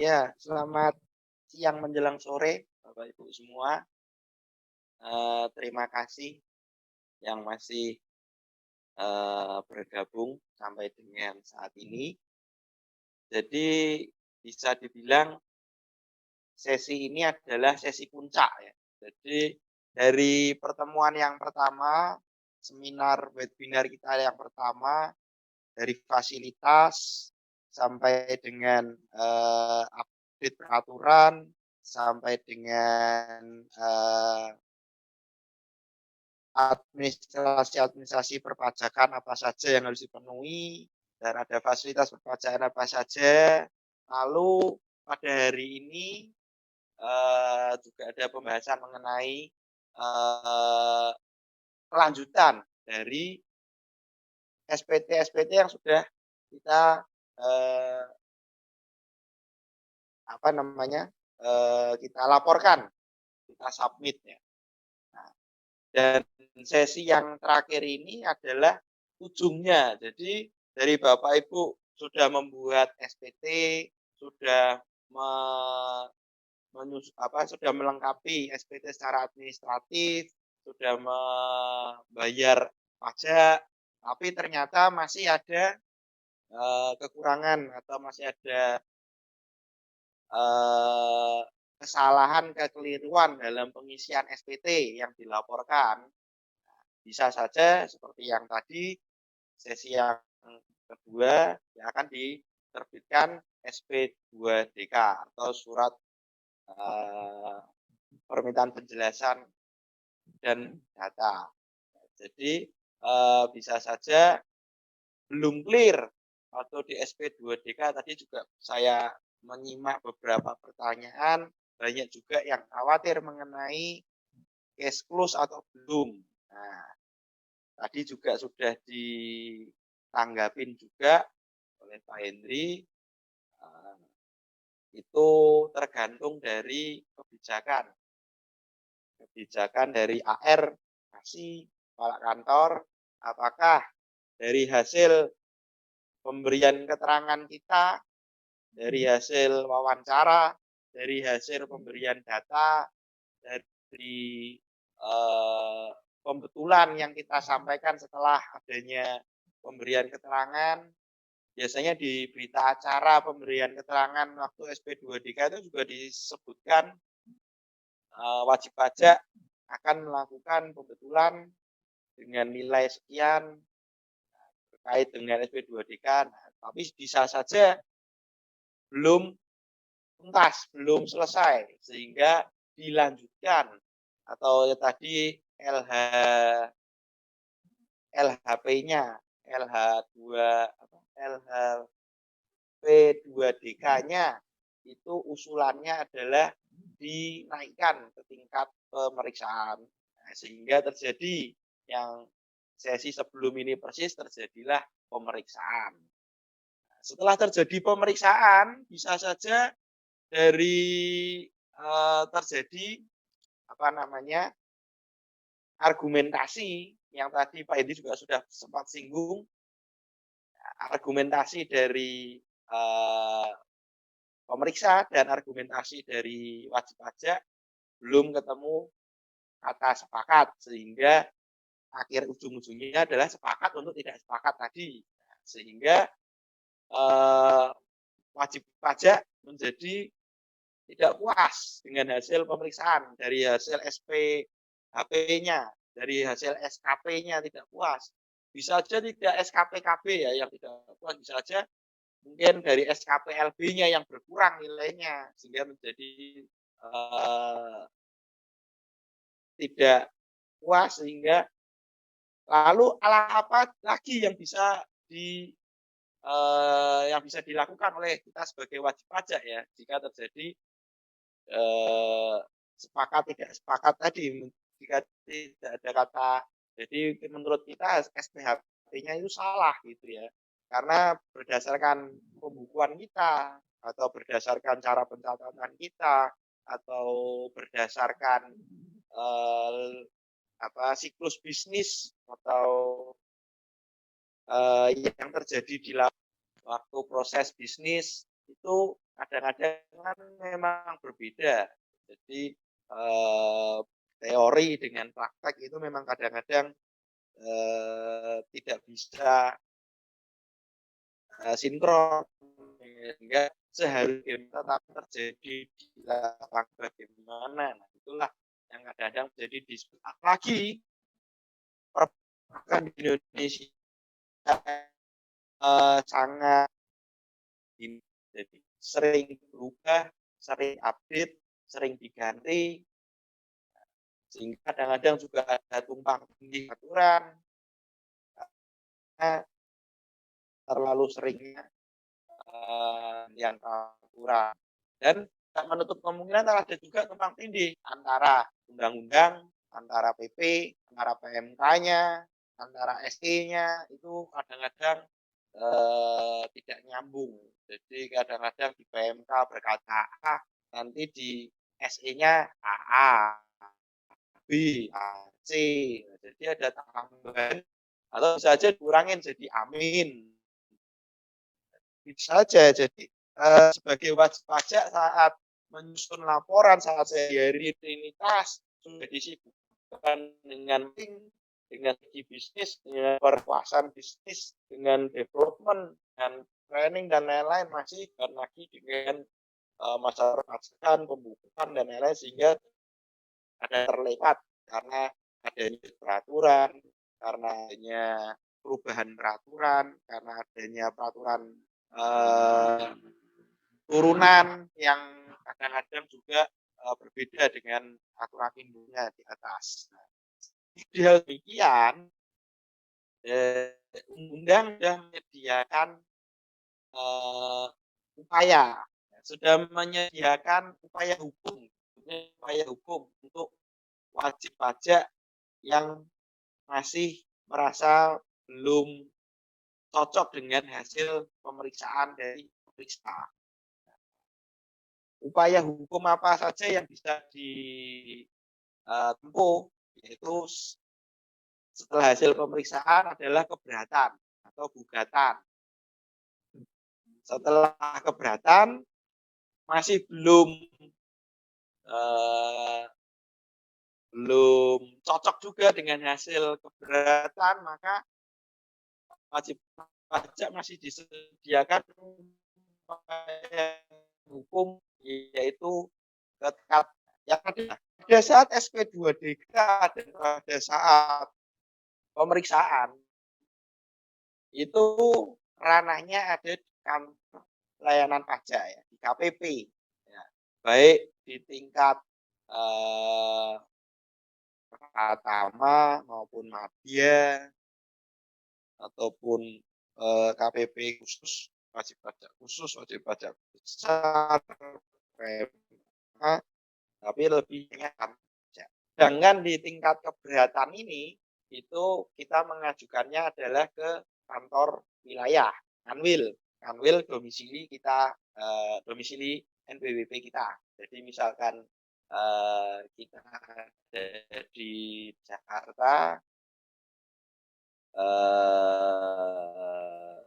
Ya, selamat siang menjelang sore, Bapak Ibu semua. Terima kasih yang masih bergabung sampai dengan saat ini. Jadi bisa dibilang sesi ini adalah sesi puncak ya. Jadi dari pertemuan yang pertama, seminar webinar kita yang pertama, dari fasilitas sampai dengan update peraturan, sampai dengan administrasi perpajakan apa saja yang harus dipenuhi, dan ada fasilitas perpajakan apa saja. Lalu pada hari ini juga ada pembahasan mengenai kelanjutan dari SPT-SPT yang sudah kita eee, apa namanya, kita laporkan, kita submit ya. Nah, dan sesi yang terakhir ini adalah ujungnya. Jadi dari Bapak Ibu sudah membuat SPT, sudah me sudah melengkapi SPT secara administratif, sudah membayar pajak, tapi ternyata masih ada, kekurangan atau masih ada Eee, kesalahan, kekeliruan dalam pengisian SPT yang dilaporkan. Bisa saja seperti yang tadi, sesi yang kedua yang akan diterbitkan SP2DK atau surat, eee, permintaan penjelasan dan data. Jadi, bisa saja belum clear atau di SP2DK tadi juga saya menyimak beberapa pertanyaan, banyak juga yang khawatir mengenai case close atau belum. Nah, tadi juga sudah ditanggapin juga oleh Pak Hendri, itu tergantung dari kebijakan dari AR, kasih kepala kantor, apakah dari hasil pemberian keterangan kita, dari hasil wawancara, dari hasil pemberian data, dari pembetulan yang kita sampaikan setelah adanya pemberian keterangan. Biasanya di berita acara pemberian keterangan waktu SP2DK itu juga disebutkan wajib pajak akan melakukan pembetulan dengan nilai sekian terkait dengan SP2DK. Nah, tapi bisa saja belum tuntas, belum selesai, sehingga dilanjutkan atau ya tadi LHP-nya, LH2 apa, LHP2DK-nya itu usulannya adalah dinaikkan ke tingkat pemeriksaan. Nah, sehingga terjadi yang sesi sebelum ini persis terjadilah pemeriksaan. Nah, setelah terjadi pemeriksaan, bisa saja dari terjadi apa namanya argumentasi yang tadi Pak Edi juga sudah sempat singgung, argumentasi dari pemeriksa dan argumentasi dari wajib pajak belum ketemu kata sepakat, sehingga akhir ujung-ujungnya adalah sepakat untuk tidak sepakat tadi. Nah, sehingga eh, wajib pajak menjadi tidak puas dengan hasil pemeriksaan, dari hasil SPHP-nya, dari hasil SKP-nya tidak puas. Bisa saja tidak SKP-KB ya yang tidak puas, bisa saja mungkin dari SKP-LB-nya yang berkurang nilainya, sehingga menjadi tidak puas, sehingga lalu apa lagi yang bisa yang bisa dilakukan oleh kita sebagai wajib pajak ya, jika terjadi eh, sepakat tidak sepakat tadi, jika tidak ada kata, jadi menurut kita SPHP-nya itu salah gitu ya, karena berdasarkan pembukuan kita atau berdasarkan cara pencatatan kita atau berdasarkan siklus bisnis atau yang terjadi di waktu proses bisnis itu kadang-kadang kan memang berbeda. Jadi, teori dengan praktek itu memang kadang-kadang, tidak bisa, sinkron, sehingga seharusnya tetapi terjadi di lapangan bagaimana. Nah, itulah yang kadang-kadang menjadi diskusi. Apalagi perbankan di Indonesia, sangat ini, jadi sering berubah, sering update, sering diganti, sehingga kadang-kadang juga ada tumpang tindih aturan, karena terlalu seringnya, yang aturan. Dan tak menutup kemungkinan ada juga tumpang tindih antara undang-undang, antara PP, antara PMK-nya, antara SE-nya, itu kadang-kadang, tidak nyambung. Jadi kadang-kadang di PMK berkata A, nanti di SE-nya AA, B, A, C. Nah, jadi ada tambahan atau bisa aja dikurangin jadi amin. Bisa saja. Jadi, sebagai wajib pajak saat menyusun laporan, saat sehari-hari rutinitas sudah disibukkan dengan meeting, dengan segi bisnis, dengan perluasan bisnis, dengan development, dengan training dan lain-lain, masih lagi dengan, masalah perpajakan, pembukuan dan lain-lain, sehingga ada terlewat karena adanya peraturan, karena adanya perubahan peraturan, karena adanya peraturan, eee, turunan yang kadang-kadang juga, berbeda dengan aturan induknya di atas. Nah, ideal demikian, undang sudah menyediakan, eee, upaya, sudah menyediakan upaya hukum untuk wajib pajak yang masih merasa belum cocok dengan hasil pemeriksaan dari pemeriksa. Upaya hukum apa saja yang bisa ditempuh, yaitu setelah hasil pemeriksaan adalah keberatan atau gugatan. Setelah keberatan masih eee, belum cocok juga dengan hasil keberatan, maka wajib pajak masih disediakan upaya hukum, yaitu ketika yang ada pada saat SP2DK dan pada saat pemeriksaan, itu ranahnya ada di kantor pelayanan pajak ya, di KPP, ya. Baik di tingkat, eee, pratama maupun madya, ataupun, KPP khusus, wajib pajak besar, PMK, tapi lebihnya pajak. Sedangkan di tingkat keberatan ini, itu kita mengajukannya adalah ke kantor wilayah, Kanwil. Kanwil domisili kita, domisili NPWP kita. Jadi misalkan, kita ada di Jakarta, eee,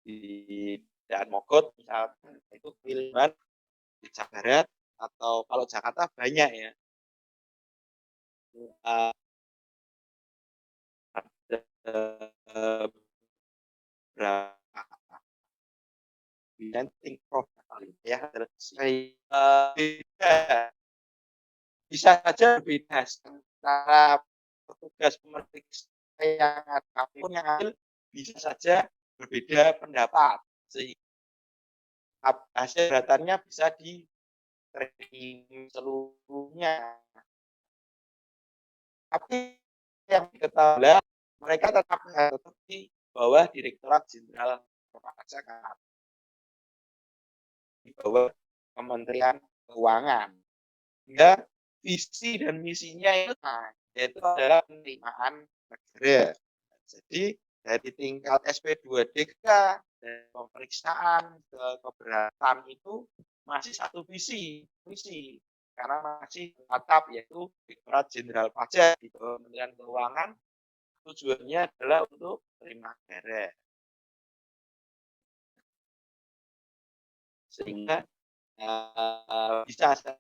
di Daan Mogot misalkan, itu Wilman di Jawa Barat, atau kalau Jakarta banyak ya, ada beberapa ya, beda, bisa saja berbeda antara petugas pemeriksa yang ada pun yang adil, bisa saja berbeda pendapat, sehingga hasil kelihatannya bisa di-tracking seluruhnya. Tapi yang diketahui mereka tetap di bawah Direktorat Jenderal Perpajakan, di bawah Kementerian Keuangan. Sehingga visi dan misinya itu yaitu adalah penerimaan negara. Jadi dari tingkat SP2DK dan pemeriksaan ke keberatan itu masih satu visi karena masih tetap yaitu Direktorat Jenderal Pajak di bawah Kementerian Keuangan, tujuannya adalah untuk penerimaan negara. sehingga, bisa saja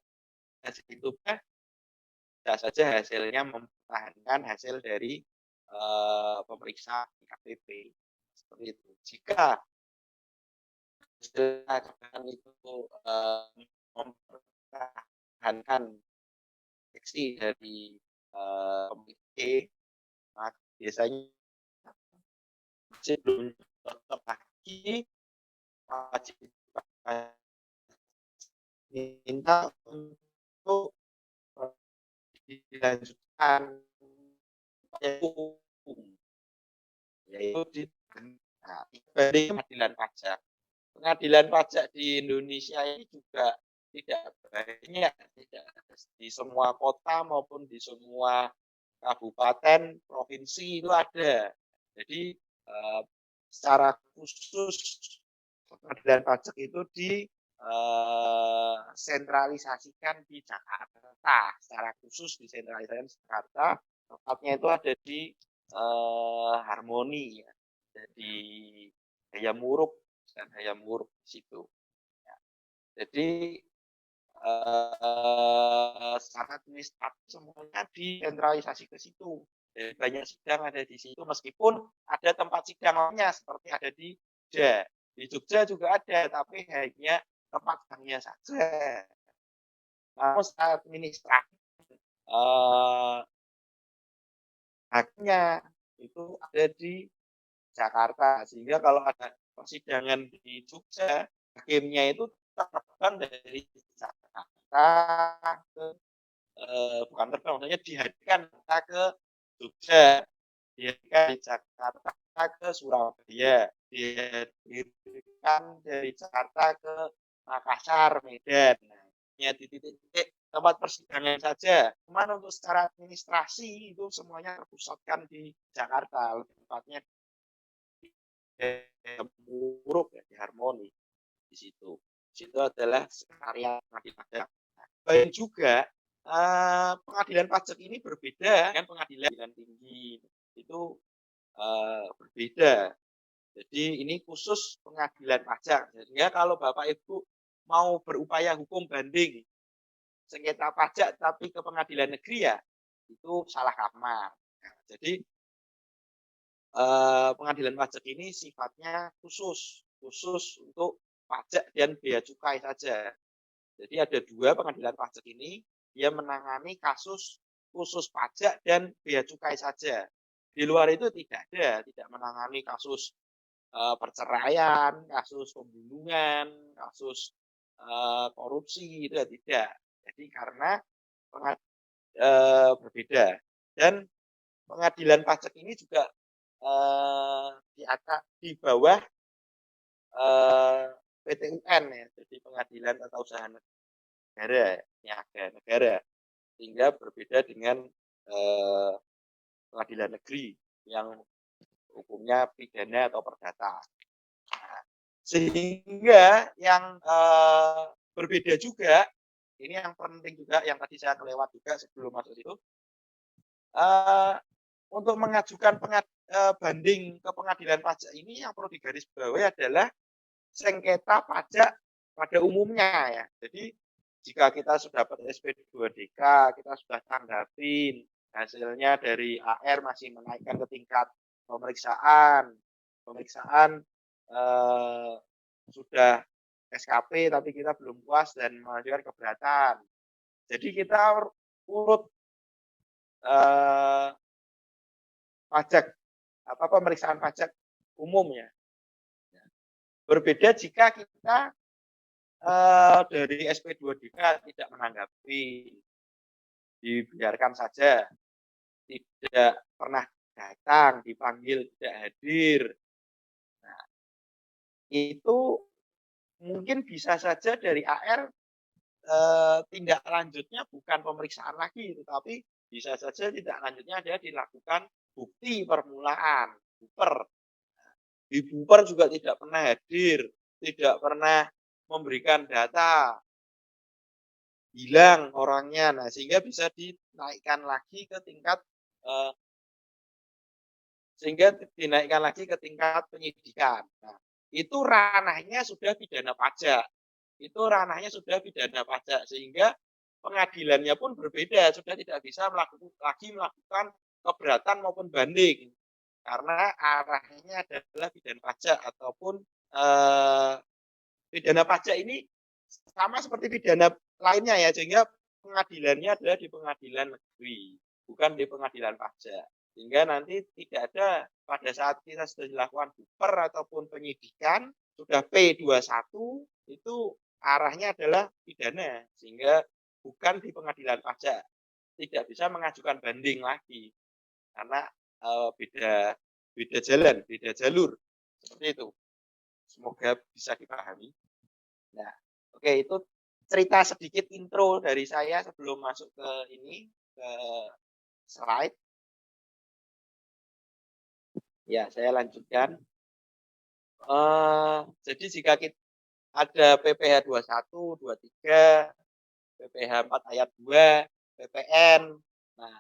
itu bisa saja hasilnya mempertahankan hasil dari, pemeriksaan KPP, seperti itu. Jika hasil lacakan itu, mempertahankan deteksi dari, pemilik, maka biasanya masih belum cocok lagi, wajib minta untuk, dilanjutkan upaya hukum, yaitu dari pengadilan pajak. Pengadilan pajak di Indonesia ini juga tidak banyak, tidak di semua kota maupun di semua kabupaten, provinsi itu ada. Jadi, secara khusus pengadilan pajak itu sentralisasikan di Jakarta, secara khusus disentralisasikan di Jakarta, tempatnya itu ada di, Harmoni ya, jadi Hayamuruk dan Hayamuruk di situ. Ya, jadi, secara administratif semuanya disentralisasi ke situ. Jadi banyak sidang ada di situ meskipun ada tempat sidang lainnya seperti ada di Jogja. Di Jogja juga ada, tapi hanya tempat sidangnya saja. Namun secara administratif, eee, haknya itu ada di Jakarta, sehingga kalau ada persidangan di Jogja, hakimnya itu terbang dari Jakarta ke bukan terbang, maksudnya dihadirkan ke Jogja, dihadirkan dari Jakarta ke Surabaya, dihadirkan dari Jakarta ke Makassar, Medan. Nah, hanya di titik-titik tempat persidangan saja. Cuman untuk secara administrasi itu semuanya terpusatkan di Jakarta, lebih tepatnya Hayamuruk ya, di Harmoni di situ. Di situ adalah sekretariat pengadilan pajak. Nah, dan juga pengadilan pajak ini berbeda dengan pengadilan tinggi. Itu berbeda. Jadi ini khusus pengadilan pajak. Sehingga kalau Bapak Ibu mau berupaya hukum banding sengketa pajak tapi ke pengadilan negeri ya, itu salah kamar. Nah, jadi pengadilan pajak ini sifatnya khusus, khusus untuk pajak dan bea cukai saja. Jadi ada 2 pengadilan pajak ini, dia menangani kasus khusus pajak dan bea cukai saja. Di luar itu tidak ada, tidak menangani kasus, perceraian, kasus pembunuhan, kasus, korupsi, itu ya tidak. Jadi karena penga berbeda dan pengadilan pajak ini juga, di bawah, PT UN ya, jadi Pengadilan Tata Usaha Negara, Niaga Negara, sehingga berbeda dengan, eee, pengadilan negeri yang hukumnya pidana atau perdata. Nah, sehingga yang, berbeda juga, ini yang penting juga yang tadi saya kelewat juga sebelum masuk situ, eee, untuk mengajukan banding ke pengadilan pajak ini yang perlu digarisbawahi adalah sengketa pajak pada umumnya ya. Jadi jika kita sudah dapat SP2DK, kita sudah tanggapin, hasilnya dari AR masih menaikkan ke tingkat pemeriksaan, pemeriksaan, eee, sudah SKP tapi kita belum puas dan mengajukan keberatan. Jadi kita urut, eee, pajak, pemeriksaan pajak umum ya. Berbeda jika kita, dari SP2DK tidak menanggapi, dibiarkan saja, tidak pernah datang, dipanggil tidak hadir. Nah, itu mungkin bisa saja dari AR, tindak lanjutnya bukan pemeriksaan lagi, tetapi bisa saja tindak lanjutnya adalah dilakukan bukti permulaan, buper. Di buper juga tidak pernah hadir, tidak pernah memberikan data, hilang orangnya. Nah, sehingga bisa dinaikkan lagi ke tingkat, eee, sehingga dinaikkan lagi ke tingkat penyidikan. Nah, itu ranahnya sudah pidana pajak. itu ranahnya sudah pidana pajak, sehingga pengadilannya pun berbeda, sudah tidak bisa melakukan keberatan maupun banding. Karena arahnya adalah pidana pajak ataupun, pidana pajak ini sama seperti pidana lainnya ya, sehingga pengadilannya adalah di pengadilan negeri, bukan di pengadilan pajak. Sehingga nanti tidak ada pada saat kita sudah dilakukan buper ataupun penyidikan, sudah P21, itu arahnya adalah pidana, sehingga bukan di pengadilan pajak. Tidak bisa mengajukan banding lagi, karena, beda beda jalan, beda jalur, seperti itu. Semoga bisa dipahami. Nah, oke, itu cerita sedikit intro dari saya sebelum masuk ke ini, ke slide. Ya, saya lanjutkan. Jadi jika ada PPh 21, 23, PPh 4 ayat 2, PPN. Nah,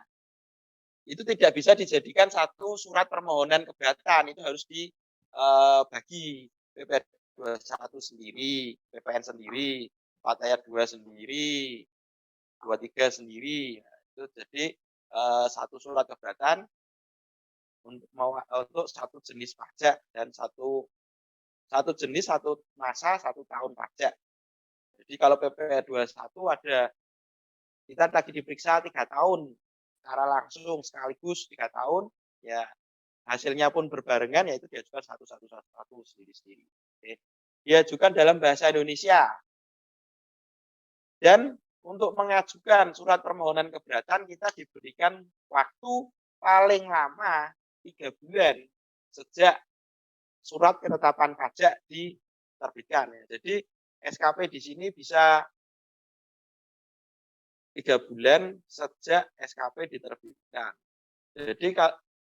itu tidak bisa dijadikan satu surat permohonan keberatan, itu harus dibagi. PPh 21 sendiri, PPN sendiri, 4 ayat 2 sendiri, 23 sendiri. Nah, itu jadi satu surat keberatan untuk satu jenis pajak dan satu jenis, satu masa, 1 tahun pajak. Jadi kalau PPh 21 ada kita lagi diperiksa 3 tahun secara langsung sekaligus 3 tahun, ya hasilnya pun berbarengan, yaitu diajukan satu sendiri-sendiri. Oke. Diajukan dalam bahasa Indonesia. Dan untuk mengajukan surat permohonan keberatan kita diberikan waktu paling lama 3 bulan sejak surat ketetapan pajak diterbitkan. Jadi SKP di sini bisa 3 bulan sejak SKP diterbitkan. Jadi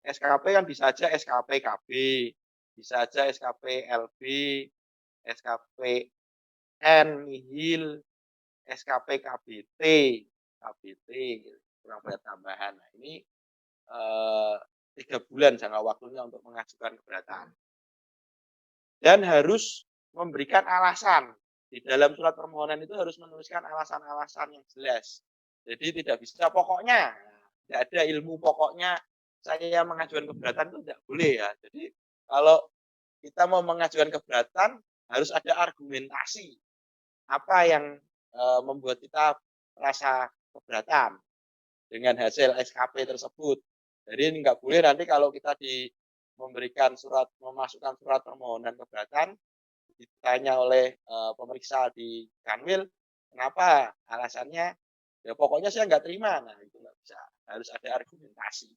SKP kan bisa aja SKP KB, bisa aja SKP LB, SKP N nihil, SKP KBT, kurang bayar tambahan. Nah, ini 3 bulan jangka waktunya untuk mengajukan keberatan. Dan harus memberikan alasan. Di dalam surat permohonan itu harus menuliskan alasan-alasan yang jelas. Jadi tidak bisa pokoknya, tidak ada ilmu pokoknya saya mengajukan keberatan itu tidak boleh ya. Jadi kalau kita mau mengajukan keberatan harus ada argumentasi apa yang membuat kita merasa keberatan dengan hasil SKP tersebut. Jadi nggak boleh nanti kalau kita memasukkan surat permohonan keberatan, ditanya oleh pemeriksa di Kanwil, kenapa? Alasannya, ya pokoknya saya nggak terima. Nah, itu nggak bisa. Harus ada argumentasi.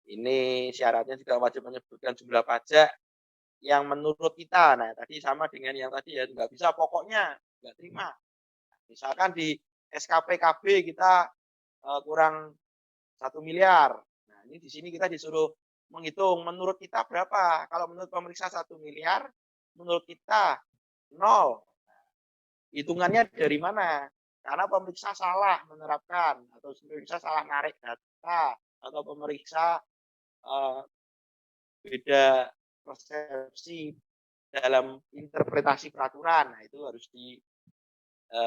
Ini syaratnya juga wajib menyebutkan jumlah pajak yang menurut kita. Nah, tadi sama dengan yang tadi ya, nggak bisa pokoknya nggak terima. Misalkan di SKP KB kita kurang 1 miliar. Nah, ini di sini kita disuruh menghitung menurut kita berapa. Kalau menurut pemeriksa 1 miliar, menurut kita 0. Hitungannya dari mana? Karena pemeriksa salah menerapkan atau pemeriksa salah narik data atau pemeriksa beda persepsi dalam interpretasi peraturan. Nah, itu harus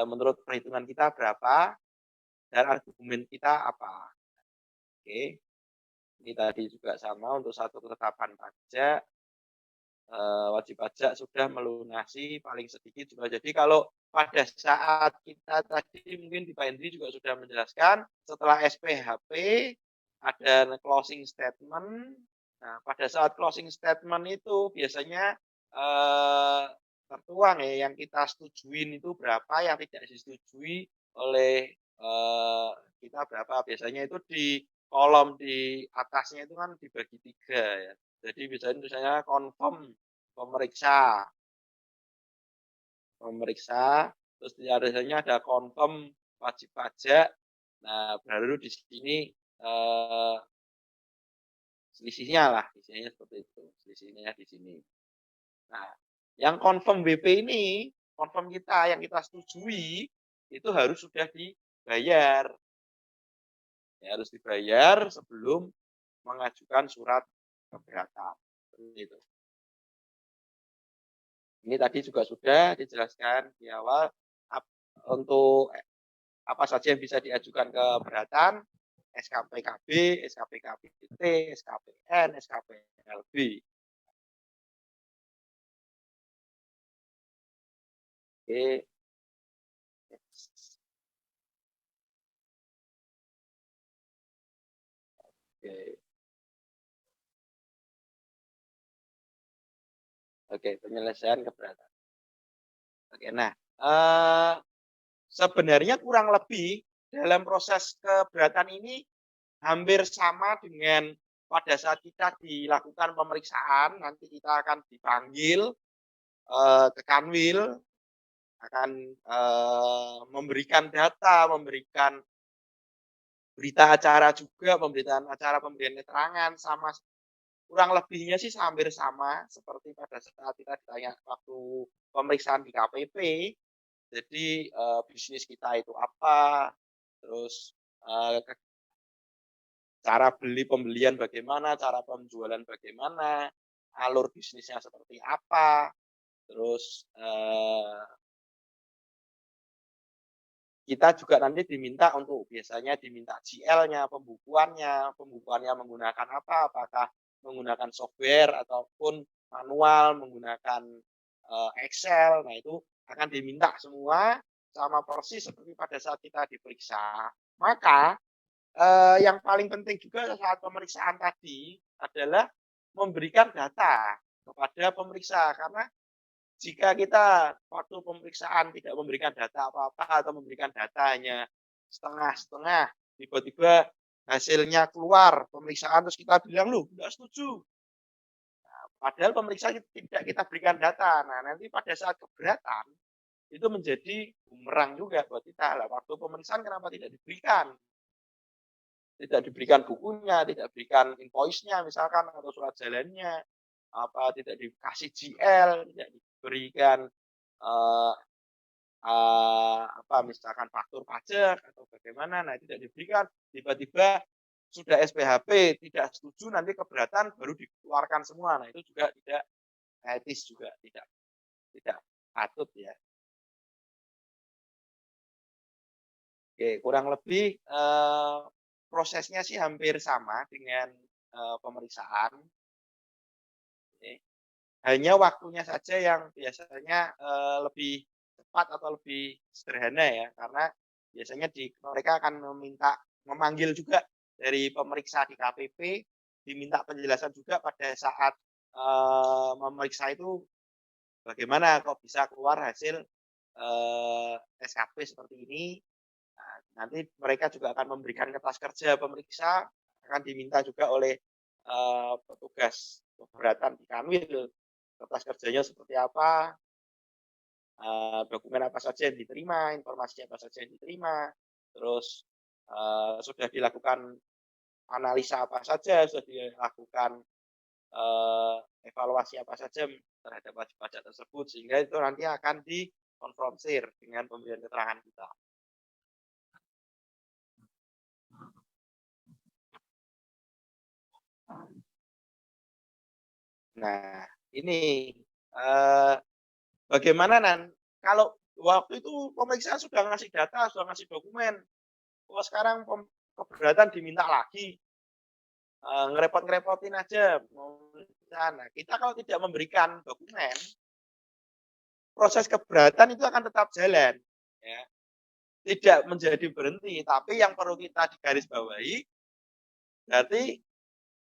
menurut perhitungan kita berapa dan argumen kita apa. Oke. Ini tadi juga sama untuk satu ketetapan pajak, wajib pajak sudah melunasi paling sedikit juga. Jadi kalau pada saat kita tadi mungkin di Pak Hendri juga sudah menjelaskan, setelah SPHP ada closing statement. Nah, pada saat closing statement itu biasanya tertuang ya yang kita setujuin itu berapa, yang tidak disetujui oleh kita berapa. Biasanya itu di kolom di atasnya itu kan dibagi 3 ya. Jadi misalnya confirm pemeriksa, terus biasanya ada confirm wajib pajak. Nah, baru di sini selisihnya lah, selisihnya seperti itu, selisihnya di sini. Nah, yang confirm WP ini, confirm kita yang kita setujui itu harus sudah dibayar. Ya, harus dibayar sebelum mengajukan surat keberatan. Seperti itu. Ini tadi juga sudah dijelaskan di awal, untuk apa saja yang bisa diajukan keberatan, SKPKB, SKPKBT, SKPN, SKPLB. Oke. Oke. Oke, penyelesaian keberatan. Oke, nah, sebenarnya kurang lebih dalam proses keberatan ini hampir sama dengan pada saat kita dilakukan pemeriksaan, nanti kita akan dipanggil, ke Kanwil, akan, memberikan data, memberikan berita acara juga, pemberitaan acara, pemberian keterangan, sama kurang lebihnya sih hampir sama seperti pada saat kita ditanya waktu pemeriksaan di KPP. Jadi, bisnis kita itu apa, terus, cara beli pembelian bagaimana, cara penjualan bagaimana, alur bisnisnya seperti apa, terus, kita juga nanti diminta untuk biasanya diminta GL-nya, pembukuannya menggunakan apa, apakah menggunakan software ataupun manual, menggunakan, Excel. Nah, itu akan diminta semua sama persis seperti pada saat kita diperiksa. Maka, yang paling penting juga saat pemeriksaan tadi adalah memberikan data kepada pemeriksa, karena jika kita waktu pemeriksaan tidak memberikan data apa-apa atau memberikan data hanya setengah-setengah, tiba-tiba hasilnya keluar pemeriksaan terus kita bilang, "Loh, nggak setuju." Padahal pemeriksaan tidak kita berikan data. Nah, nanti pada saat keberatan, itu menjadi bumerang juga buat kita. Lah, waktu pemeriksaan kenapa tidak diberikan? Tidak diberikan bukunya, tidak diberikan invoice-nya misalkan atau surat jalannya, apa, tidak dikasih GL, tidak diberikan, eee apa, misalkan faktur pajak atau bagaimana, nah tidak diberikan, tiba-tiba sudah SPHP, tidak setuju, nanti keberatan baru dikeluarkan semua. Nah, itu juga tidak etis juga, tidak patut ya. Oke, kurang lebih, prosesnya sih hampir sama dengan, pemeriksaan, oke. Hanya waktunya saja yang biasanya, lebih cepat atau lebih sederhana ya, karena biasanya mereka akan memanggil juga dari pemeriksa di KPP, diminta penjelasan juga pada saat, memeriksa itu bagaimana kok bisa keluar hasil, SKP seperti ini. Nah, nanti mereka juga akan memberikan kertas kerja pemeriksa, akan diminta juga oleh, petugas keberatan di Kanwil, kertas kerjanya seperti apa, dokumen apa saja yang diterima, informasi apa saja yang diterima, terus, sudah dilakukan analisa apa saja, sudah dilakukan, evaluasi apa saja terhadap wajib pajak tersebut, sehingga itu nanti akan dikonfrontir dengan pemberian keterangan kita. Nah, ini, eee, bagaimana kalau waktu itu pemeriksaan sudah ngasih data, sudah ngasih dokumen, kok sekarang keberatan diminta lagi, ngerepot-ngerepotin aja mau pemeriksaan. Nah, kita kalau tidak memberikan dokumen, proses keberatan itu akan tetap jalan, ya, tidak menjadi berhenti. Tapi yang perlu kita digarisbawahi, berarti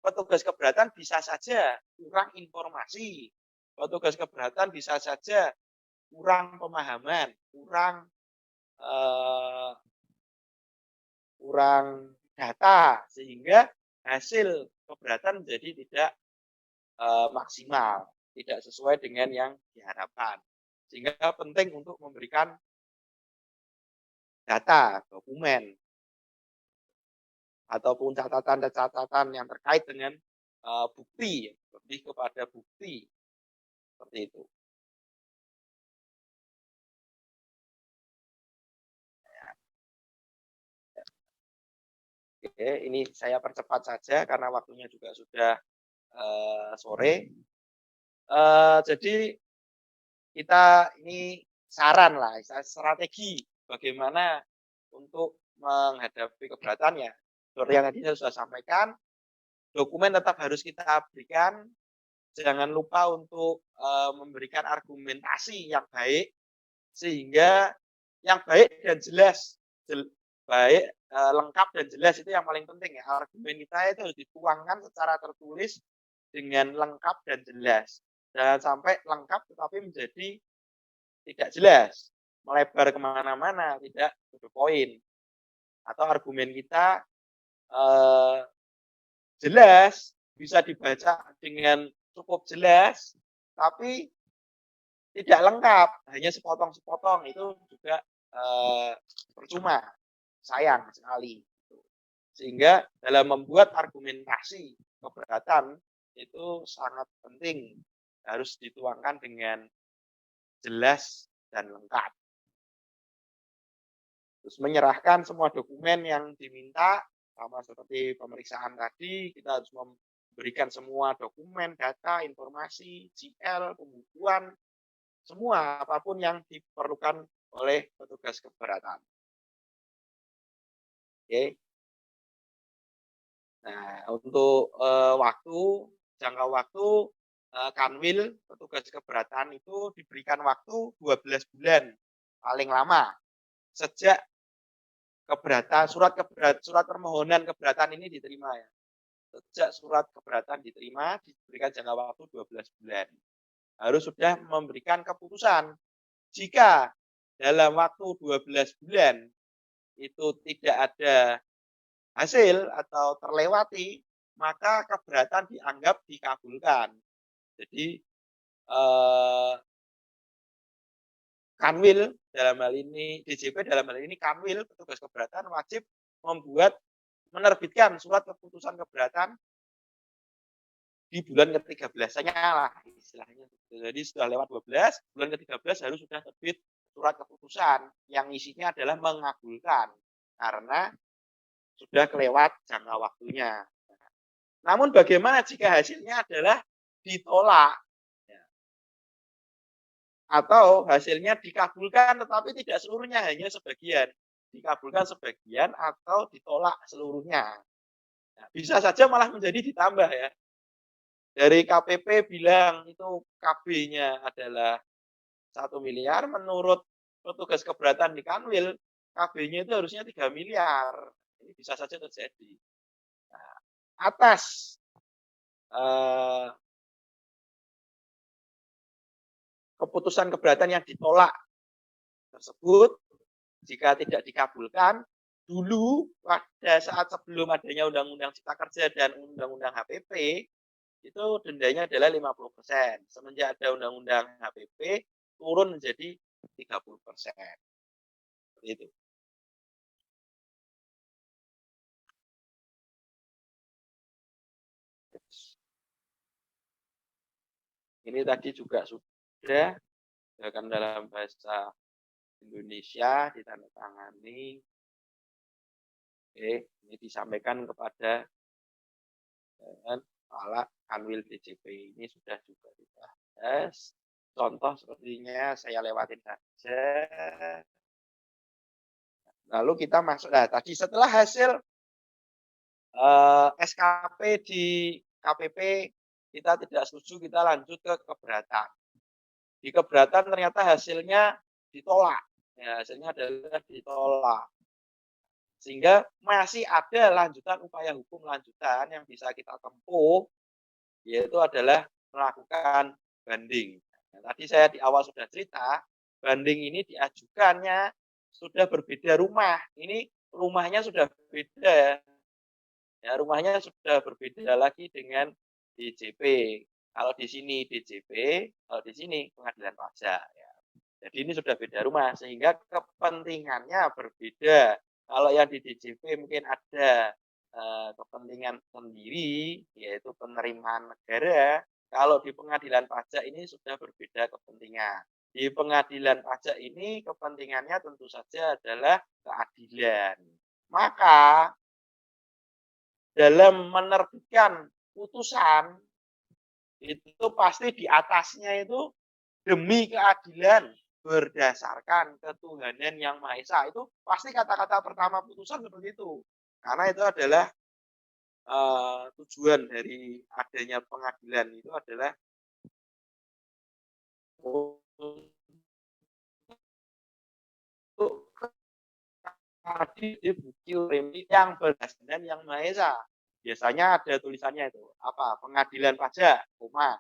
petugas keberatan bisa saja kurang informasi, petugas keberatan bisa saja kurang pemahaman, eee, kurang data, sehingga hasil keberatan menjadi tidak, maksimal, tidak sesuai dengan yang diharapkan. Sehingga penting untuk memberikan data, dokumen, ataupun catatan-catatan yang terkait dengan, bukti, lebih kepada bukti, seperti itu. Oke, ini saya percepat saja karena waktunya juga sudah, sore. Jadi kita ini saran lah, strategi bagaimana untuk menghadapi keberatannya. Seperti yang tadi saya sudah sampaikan, dokumen tetap harus kita berikan, jangan lupa untuk, memberikan argumentasi yang baik, sehingga yang baik dan jelas, baik, lengkap dan jelas itu yang paling penting ya. Argumen kita itu harus dituangkan secara tertulis dengan lengkap dan jelas. Jangan sampai lengkap tetapi menjadi tidak jelas, melebar kemana-mana, tidak to the point. Atau argumen kita, eee, jelas, bisa dibaca dengan cukup jelas, tapi tidak lengkap, hanya sepotong-sepotong, itu juga, percuma, sayang sekali, gitu. Sehingga dalam membuat argumentasi keberatan itu sangat penting, harus dituangkan dengan jelas dan lengkap. Terus menyerahkan semua dokumen yang diminta, sama seperti pemeriksaan tadi, kita harus memberikan semua dokumen, data, informasi, GL, pembukuan, semua apapun yang diperlukan oleh petugas keberatan. Oke. Nah, untuk, jangka waktu, Kanwil, petugas keberatan itu diberikan waktu 12 bulan, paling lama, sejak surat permohonan keberatan ini diterima ya. Sejak surat keberatan diterima, diberikan jangka waktu 12 bulan. Harus sudah memberikan keputusan. Jika dalam waktu 12 bulan itu tidak ada hasil atau terlewati, maka keberatan dianggap dikabulkan. Jadi, Kanwil dalam hal ini, DJP dalam hal ini Kanwil, petugas keberatan wajib menerbitkan surat keputusan keberatan di bulan ke-13-nya lah istilahnya. Jadi sudah lewat 12, bulan ke-13 harus sudah terbit surat keputusan yang isinya adalah mengabulkan karena sudah kelewat jangka waktunya. Namun bagaimana jika hasilnya adalah ditolak? Atau hasilnya dikabulkan tetapi tidak seluruhnya, hanya sebagian. Dikabulkan sebagian atau ditolak seluruhnya. Nah, bisa saja malah menjadi ditambah ya. Dari KPP bilang itu KB-nya adalah 1 miliar, menurut petugas keberatan di Kanwil, KB-nya itu harusnya 3 miliar. Ini bisa saja terjadi. Nah, atas keputusan keberatan yang ditolak tersebut, jika tidak dikabulkan, dulu pada saat sebelum adanya Undang-Undang Cipta Kerja dan Undang-Undang HPP, itu dendanya adalah 50%. Semenjak ada Undang-Undang HPP, turun menjadi 30%. Seperti itu. Ini tadi juga sudah dalam bahasa Indonesia ditandatangani. Oke, ini disampaikan kepada Kepala Kanwil DJP. Ini sudah juga dibahas. Contoh sepertinya saya lewatin saja. Lalu kita masuk. Nah, tadi setelah hasil SKP di KPP kita tidak setuju, kita lanjut ke keberatan. Di keberatan ternyata hasilnya ditolak. Ya, hasilnya adalah ditolak. Sehingga masih ada lanjutan upaya hukum lanjutan yang bisa kita tempuh, yaitu adalah melakukan banding. Nah, tadi saya di awal sudah cerita, banding ini diajukannya sudah berbeda rumah. Ini rumahnya sudah beda. Ya, rumahnya sudah berbeda lagi dengan DJP. Kalau di sini DJP, kalau di sini pengadilan pajak. Ya. Jadi ini sudah beda rumah, sehingga kepentingannya berbeda. Kalau yang di DJP mungkin ada kepentingan sendiri, yaitu penerimaan negara. Kalau di pengadilan pajak ini sudah berbeda kepentingan. Di pengadilan pajak ini kepentingannya tentu saja adalah keadilan. Maka dalam menerbitkan putusan itu pasti di atasnya itu demi keadilan berdasarkan ketuhanan yang Maha Esa. Itu pasti kata-kata pertama putusan seperti itu. Karena itu adalah, tujuan dari adanya pengadilan itu adalah untuk adil di bukti remedi yang berdasarkan yang Maha Esa. Biasanya ada tulisannya itu, apa, pengadilan pajak, koma,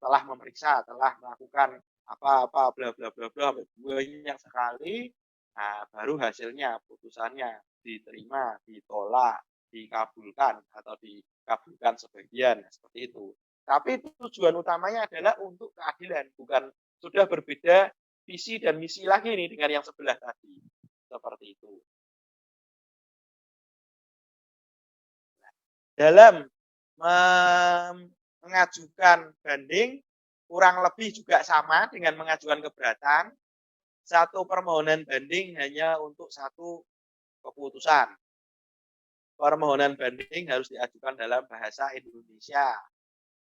telah memeriksa, telah melakukan apa-apa, bla bla bla bla, sampai banyak sekali. Nah, baru hasilnya, putusannya diterima, ditolak, dikabulkan, atau dikabulkan sebagian, seperti itu. Tapi tujuan utamanya adalah untuk keadilan, bukan sudah berbeda visi dan misi lagi nih dengan yang sebelah tadi. Seperti itu. Dalam mengajukan banding, kurang lebih juga sama dengan mengajukan keberatan. Satu permohonan banding hanya untuk satu keputusan. Permohonan banding harus diajukan dalam bahasa Indonesia.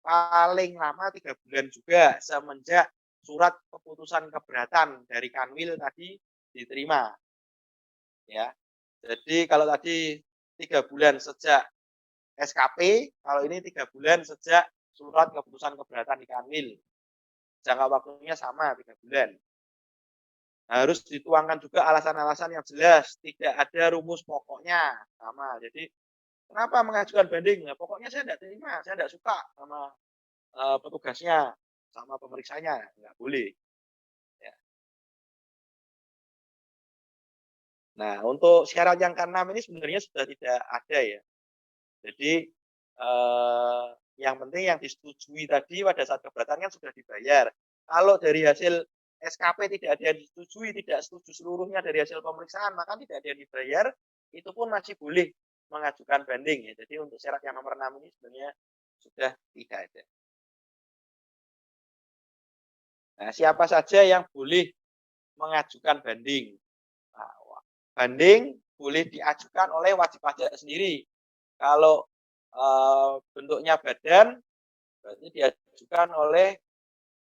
Paling lama 3 bulan juga semenjak surat keputusan keberatan dari Kanwil tadi diterima. Ya. Jadi kalau tadi 3 bulan sejak SKP, kalau ini 3 bulan sejak surat keputusan keberatan di Kanwil. Jangka waktunya sama 3 bulan. Harus dituangkan juga alasan-alasan yang jelas, tidak ada rumus pokoknya, sama. Jadi, kenapa mengajukan banding? Nah, pokoknya saya tidak terima, saya tidak suka sama, petugasnya, sama pemeriksanya, nggak boleh, ya. Nah, untuk syarat yang ke-6 ini sebenarnya sudah tidak ada ya. Jadi, yang penting yang disetujui tadi pada saat keberatan kan sudah dibayar. Kalau dari hasil SKP tidak ada yang disetujui, tidak setuju seluruhnya dari hasil pemeriksaan, maka tidak ada yang dibayar, itu pun masih boleh mengajukan banding ya. Jadi untuk syarat yang nomor 6 ini sebenarnya sudah tidak ada. Nah, siapa saja yang boleh mengajukan banding? Nah, banding boleh diajukan oleh wajib pajak sendiri. Kalau bentuknya badan, berarti diajukan oleh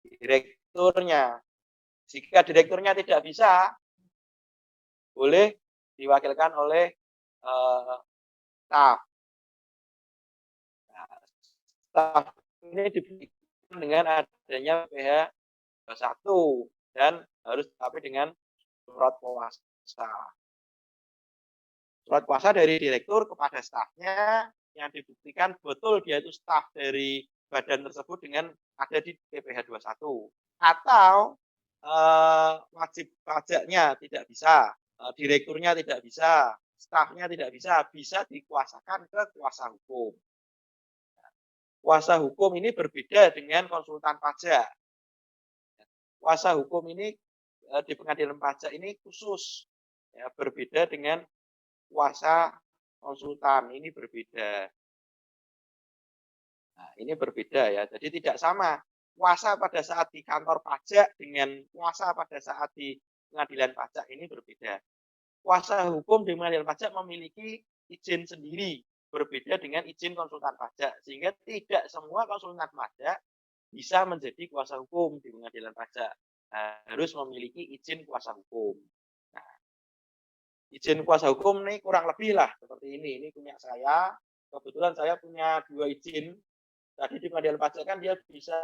direkturnya. Jika direkturnya tidak bisa, boleh diwakilkan oleh staf. Nah, staf ini diberikan dengan adanya PH 21 dan harus dilengkapi dengan surat kuasa. Surat kuasa dari direktur kepada stafnya yang dibuktikan betul dia itu staf dari badan tersebut dengan ada di PPh 21. Atau wajib pajaknya tidak bisa, direkturnya tidak bisa, stafnya tidak bisa, bisa dikuasakan ke kuasa hukum. Kuasa hukum ini berbeda dengan konsultan pajak. Kuasa hukum ini di pengadilan pajak ini khusus, ya, berbeda dengan kuasa konsultan, ini berbeda. Nah, ini berbeda ya, jadi tidak sama. Kuasa pada saat di kantor pajak dengan kuasa pada saat di pengadilan pajak ini berbeda. Kuasa hukum di pengadilan pajak memiliki izin sendiri, berbeda dengan izin konsultan pajak, sehingga tidak semua konsultan pajak bisa menjadi kuasa hukum di pengadilan pajak. Harus memiliki izin kuasa hukum. Nah, izin kuasa hukum ini kurang lebih lah seperti ini. Ini punya saya, kebetulan saya punya 2 izin. Tadi di pengadilan pajak kan dia bisa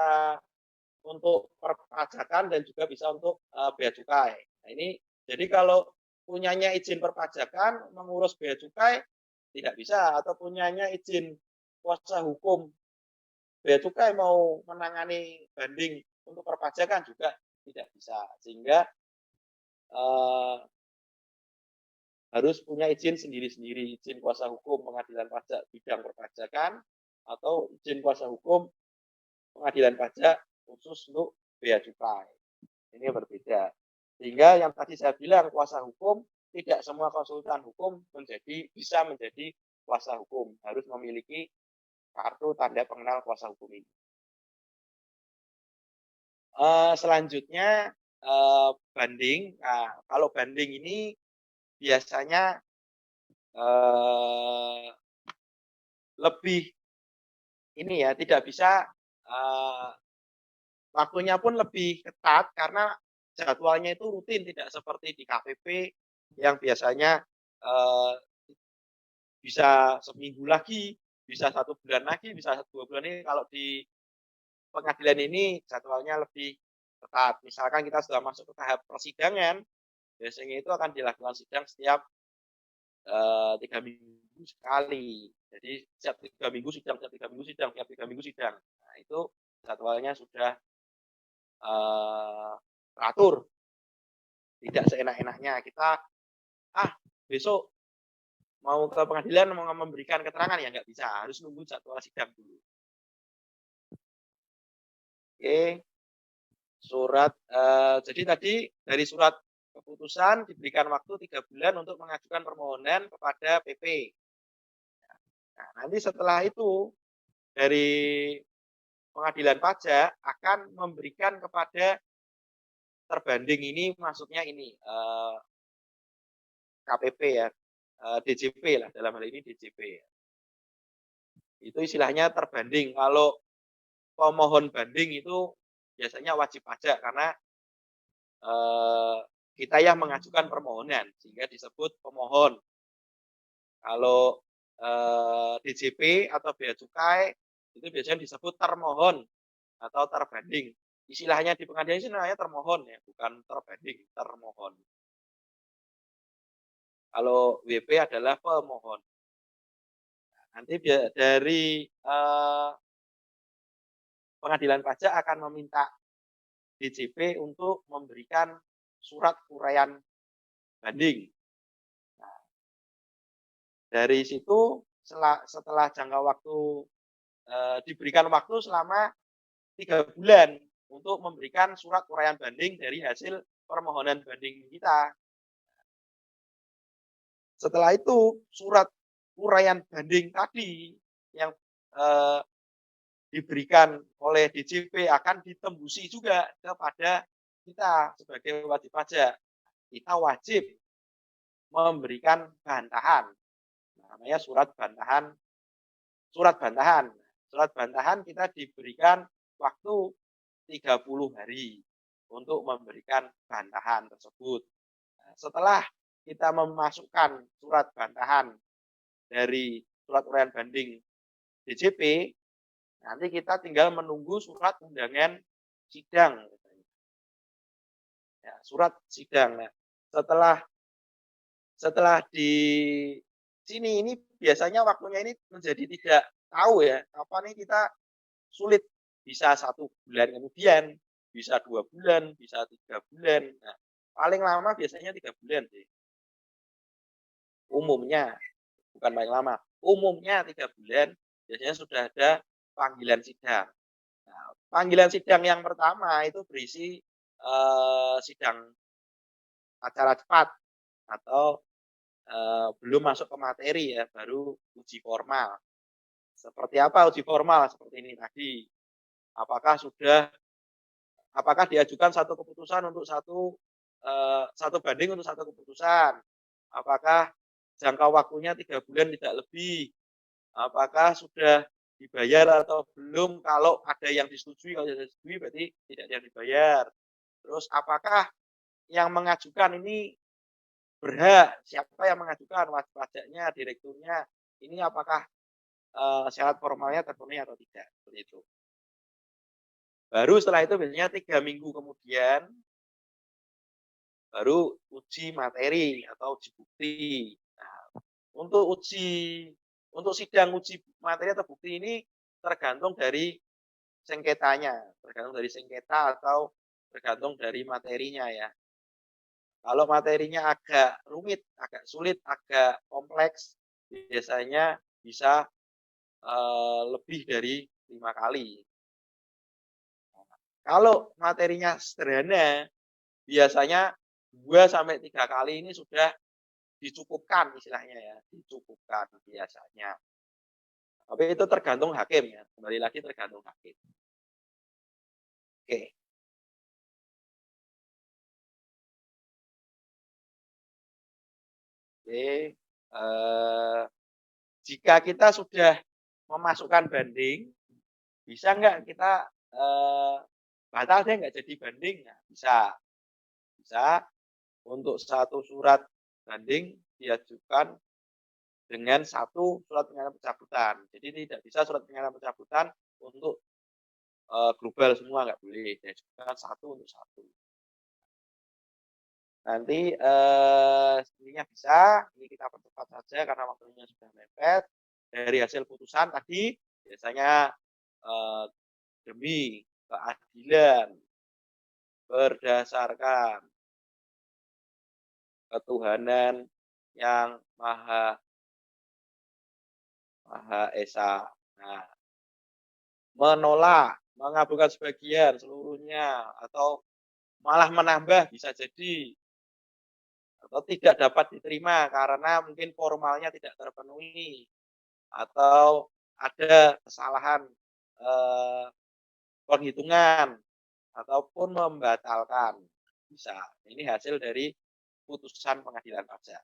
untuk perpajakan dan juga bisa untuk bea cukai. Nah, ini jadi kalau punyanya izin perpajakan mengurus bea cukai tidak bisa, atau punyanya izin kuasa hukum bea cukai mau menangani banding untuk perpajakan juga tidak bisa, sehingga harus punya izin sendiri-sendiri, izin kuasa hukum pengadilan pajak bidang perpajakan atau izin kuasa hukum pengadilan pajak khusus untuk bea cukai. Ini berbeda. Sehingga yang tadi saya bilang kuasa hukum, tidak semua konsultan hukum bisa menjadi kuasa hukum, harus memiliki kartu tanda pengenal kuasa hukum ini. Selanjutnya banding. Nah, kalau banding ini biasanya lebih ini ya, tidak bisa waktunya pun lebih ketat karena jadwalnya itu rutin, tidak seperti di KPP yang biasanya, eee, bisa seminggu lagi, bisa 1 bulan lagi, bisa 2 bulan ini. Kalau di pengadilan ini jadwalnya lebih ketat. Misalkan kita sudah masuk ke tahap persidangan, biasanya itu akan dilakukan sidang setiap 3 minggu sekali. Jadi setiap 3 minggu sidang, setiap 3 minggu sidang, tiap 3 minggu sidang. Nah, itu jadwalnya sudah, teratur, tidak seenak-enaknya kita, "Ah, besok mau ke pengadilan mau memberikan keterangan," ya nggak bisa, harus nunggu jadwal sidang dulu. Oke, jadi tadi dari surat keputusan diberikan waktu 3 bulan untuk mengajukan permohonan kepada PP. Nah, nanti setelah itu dari pengadilan pajak akan memberikan kepada terbanding ini maksudnya ini, KPP ya, DJP lah dalam hal ini DJP ya. Itu istilahnya terbanding. Kalau pemohon banding itu biasanya wajib pajak karena, eee, kita yang mengajukan permohonan sehingga disebut pemohon. Kalau, DJP atau bea cukai itu biasanya disebut termohon atau terbanding. Istilahnya di pengadilan sih namanya termohon ya, bukan terbanding, termohon. Kalau WP adalah pemohon. Nanti dari, pengadilan pajak akan meminta DJP untuk memberikan surat uraian banding. Nah, dari situ setelah jangka waktu, diberikan waktu selama 3 bulan untuk memberikan surat uraian banding dari hasil permohonan banding kita. Setelah itu surat uraian banding tadi yang, eee, diberikan oleh DJP akan ditembusi juga kepada kita sebagai wajib pajak. Kita wajib memberikan bantahan, namanya surat bantahan. Surat bantahan surat bantahan kita diberikan waktu 30 hari untuk memberikan bantahan tersebut. Nah, setelah kita memasukkan surat bantahan dari surat uraian banding DJP, nanti kita tinggal menunggu surat undangan sidang. Ya, surat sidang. Nah, setelah setelah di sini ini biasanya waktunya ini menjadi tidak tahu ya, kapan nih kita sulit. Bisa 1 bulan kemudian, bisa 2 bulan, bisa 3 bulan. Nah, paling lama biasanya 3 bulan sih, umumnya, bukan paling lama. Umumnya 3 bulan, biasanya sudah ada panggilan sidang. Nah, panggilan sidang yang pertama itu berisi, sidang acara cepat atau, belum masuk ke materi ya, baru uji formal. Seperti apa uji formal? Seperti ini tadi, apakah sudah apakah diajukan satu keputusan untuk satu banding untuk satu keputusan? Apakah jangka waktunya 3 bulan tidak lebih? Apakah sudah dibayar atau belum? Kalau ada yang disetujui, kalau tidak disetujui berarti tidak ada yang dibayar. Terus apakah yang mengajukan ini berhak? Siapa yang mengajukan? Wajib pajaknya, direkturnya. Ini apakah, syarat formalnya terpenuhi atau tidak? Seperti itu. Baru setelah itu biasanya 3 minggu kemudian, baru uji materi atau uji bukti. Nah, untuk untuk sidang uji materi atau bukti ini tergantung dari sengketanya, tergantung dari sengketa atau tergantung dari materinya ya. Kalau materinya agak rumit, agak sulit, agak kompleks, biasanya bisa, lebih dari 5 kali. Kalau materinya sederhana, biasanya 2 sampai 3 kali ini sudah dicukupkan istilahnya ya, dicukupkan biasanya. Tapi itu tergantung hakim ya, kembali lagi tergantung hakim. Oke. Oke, jika kita sudah memasukkan banding, bisa nggak kita, batal deh nggak jadi banding, nah bisa. Bisa untuk satu surat banding diajukan dengan satu surat pengalihan pencabutan. Jadi tidak bisa surat pengalihan pencabutan untuk, global semua, nggak boleh, diajukan satu untuk satu. Nanti, ininya bisa, ini kita percepat saja karena waktunya sudah mepet. Dari hasil putusan tadi biasanya, eee, demi keadilan berdasarkan ketuhanan yang Maha Maha Esa. Nah, menolak, mengabulkan sebagian, seluruhnya, atau malah menambah bisa jadi, atau tidak dapat diterima karena mungkin formalnya tidak terpenuhi, atau ada kesalahan, eee, penghitungan, ataupun membatalkan, bisa. Ini hasil dari putusan pengadilan pajak.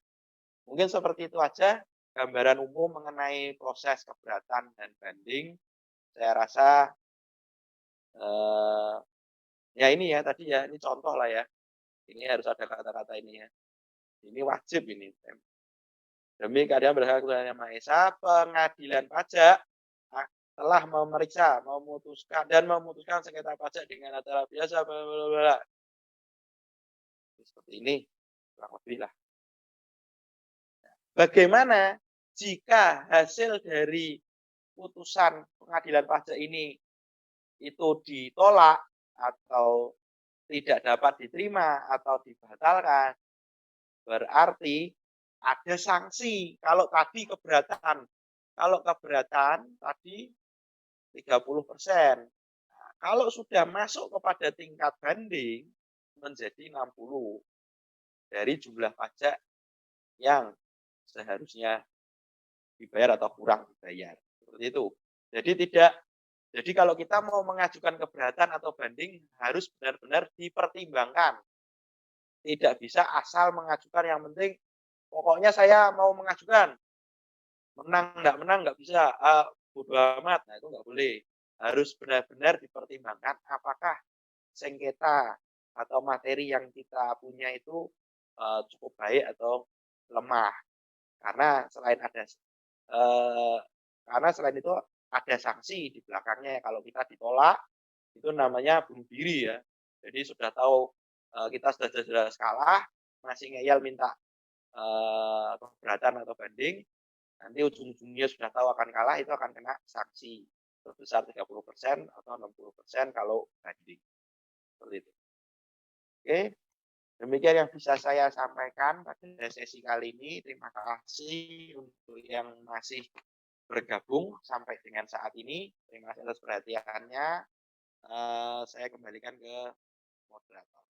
Mungkin seperti itu aja gambaran umum mengenai proses keberatan dan banding. Saya rasa, eee, ya ini ya tadi ya, ini contoh lah ya. Ini harus ada kata-kata ini ya. Ini wajib ini. Demi keadilan berdasarkan ketuhanan Yang Maha Esa, pengadilan pajak telah memeriksa, memutuskan sengketa pajak dengan acara biasa, bla bla bla bla. Seperti ini, kurang lebih lah. Bagaimana jika hasil dari putusan pengadilan pajak ini itu ditolak atau tidak dapat diterima atau dibatalkan? Berarti ada sanksi. Kalau keberatan tadi 30%. Nah, kalau sudah masuk kepada tingkat banding menjadi 60 dari jumlah pajak yang seharusnya dibayar atau kurang dibayar. Seperti itu. Jadi kalau kita mau mengajukan keberatan atau banding harus benar-benar dipertimbangkan. Tidak bisa asal mengajukan yang penting pokoknya saya mau mengajukan. Menang nggak bisa, bodo amat. Nah, itu nggak boleh. Harus benar-benar dipertimbangkan apakah sengketa atau materi yang kita punya itu, cukup baik atau lemah. Karena selain ada eee, karena selain itu ada sanksi di belakangnya kalau kita ditolak, itu namanya bunuh diri ya. Jadi sudah tahu, kita sudah jelas kalah, masih ngeyel minta, keberatan atau banding, nanti ujung-ujungnya sudah tahu akan kalah, itu akan kena sanksi sebesar 30% atau 60% kalau banding, seperti itu. Oke, demikian yang bisa saya sampaikan pada sesi kali ini. Terima kasih untuk yang masih bergabung sampai dengan saat ini. Terima kasih atas perhatiannya. Saya kembalikan ke moderator.